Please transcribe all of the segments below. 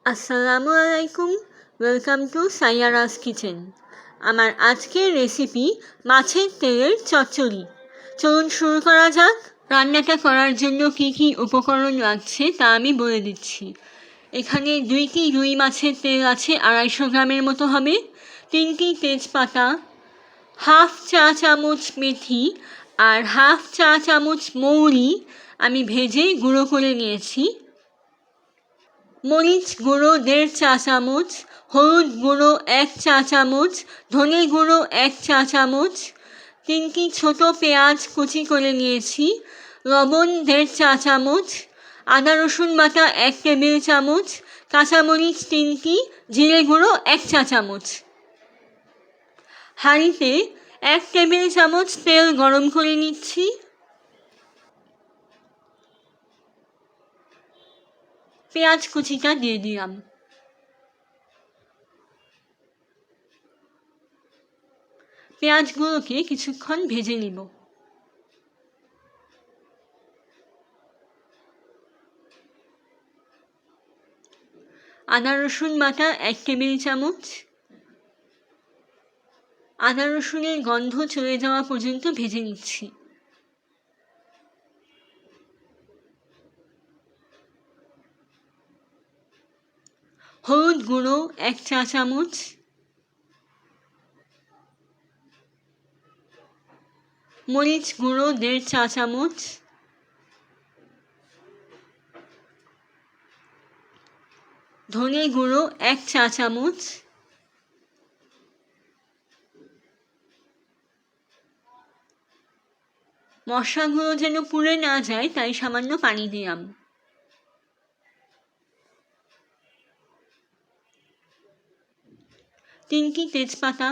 আসসালামু আলাইকুম, welcome to সাইয়ারাস kitchen. আমার আজকের রেসিপি মাছের তেলের চচ্চড়ি। চলুন শুরু করা যাক। রান্নাটা করার জন্য কী কী উপকরণ লাগছে তা আমি বলে দিচ্ছি। এখানে 2টি রুই মাছের তেল আছে, 250 গ্রামের মতো হবে। 3টি তেজপাতা, হাফ চা চামচ মেথি আর হাফ চা চামচ মৌরি আমি ভেজে গুঁড়ো করে নিয়েছি। মরিচ গুঁড়ো 1.5 চা চামচ, হলুদ গুঁড়ো 1 চা চামচ, ধনে গুঁড়ো 1 চা চামচ, 3টি ছোট পেঁয়াজ কুচি করে নিয়েছি, লবণ 1.5 চা চামচ, আদা রসুন বাটা 1 টেবিল চামচ, কাঁচামরিচ 3টি, জিরে গুঁড়ো 1 চা চামচ। হাঁড়িতে 1 টেবিল চামচ তেল গরম করে নিচ্ছি। পেঁয়াজ কুচিটা দিয়ে দিলাম। পেঁয়াজগুলোকে কিছুক্ষণ ভেজে নিব। আদা রসুন বাটা 1 টেবিল চামচ। আদা রসুনের গন্ধ চলে যাওয়া পর্যন্ত ভেজে নিচ্ছি। হলুদ গুঁড়ো 1 চা চামচ, মরিচ গুঁড়ো 1.5 চা চামচ, ধনে গুঁড়ো 1 চা চামচ, মশলাগুলো যেন পুড়ে না যায় তাই সামান্য পানি দিলাম। তিনটি তেজপাতা,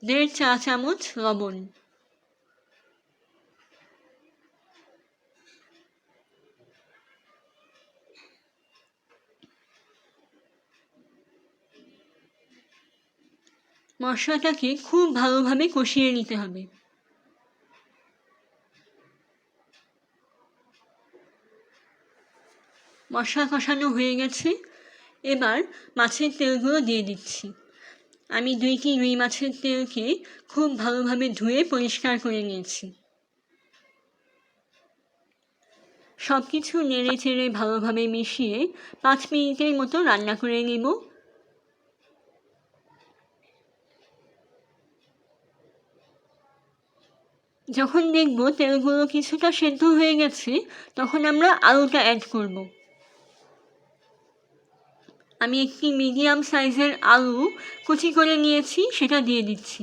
1.5 চা চামচ লবণ, মশলাটাকে খুব ভালোভাবে কষিয়ে নিতে হবে। মশলা কষানো হয়ে গেছে, এবার মাছের তেলগুলো দিয়ে দিচ্ছি। আমি 2টি রুই মাছের তেলকে খুব ভালোভাবে ধুয়ে পরিষ্কার করে নিয়েছি। সব কিছু নেড়ে চেড়ে ভালোভাবে মিশিয়ে 5 মিনিটের মতো রান্না করে নেব। যখন দেখব তেলগুলো কিছুটা সেদ্ধ হয়ে গেছে তখন আমরা আলুটা অ্যাড করব। আমি একটি মিডিয়াম সাইজের আলু কুচি করে নিয়েছি, সেটা দিয়ে দিচ্ছি।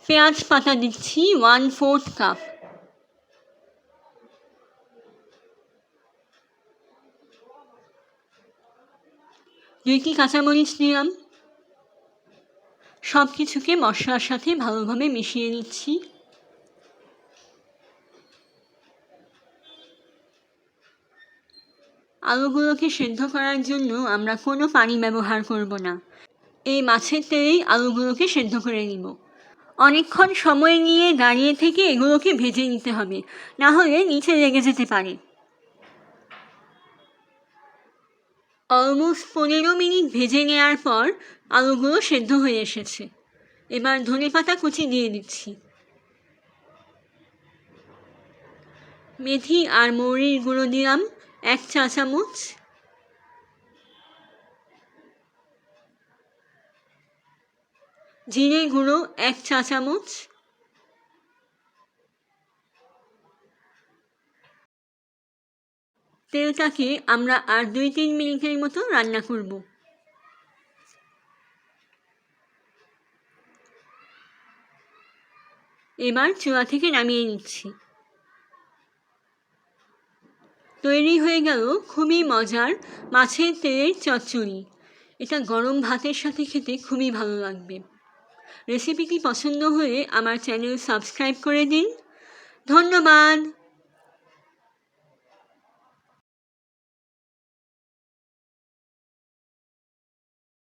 পেঁয়াজ পাতা দিচ্ছি 1/4 কাপ। দুইটি কাঁচামরিচ দিলাম। সব কিছুকে মশলার সাথে ভালোভাবে মিশিয়ে নিচ্ছি। আলুগুলোকে সেদ্ধ করার জন্য আমরা কোনো পানি ব্যবহার করব না। এই মাছের তেলেই আলুগুলোকে সেদ্ধ করে নিব। অনেকক্ষণ সময় নিয়ে দাঁড়িয়ে থেকে এগুলোকে ভেজে নিতে হবে, না হলে নিচে লেগে যেতে পারে। অলমোস্ট 15 মিনিট ভেজে নেওয়ার পর আলুগুলো সেদ্ধ হয়ে এসেছে। এবার ধনেপাতা কুচি দিয়ে দিচ্ছি। মেথি আর মৌরির গুঁড়ো দিলাম 1 চা চামচ। জিরে গুঁড়ো 1 চা চামচ। তেলটাকে আমরা আর 2-3 মিনিটের মতো রান্না করব। এবার চুলা থেকে নামিয়ে নিচ্ছি। তৈরি হয়ে গেল খুবই মজার মাছের তেলের চচ্চড়ি। এটা গরম ভাতের সাথে খেতে খুবই ভালো লাগবে। রেসিপিটি পছন্দ হলে আমার চ্যানেল সাবস্ক্রাইব করে দিন। ধন্যবাদ।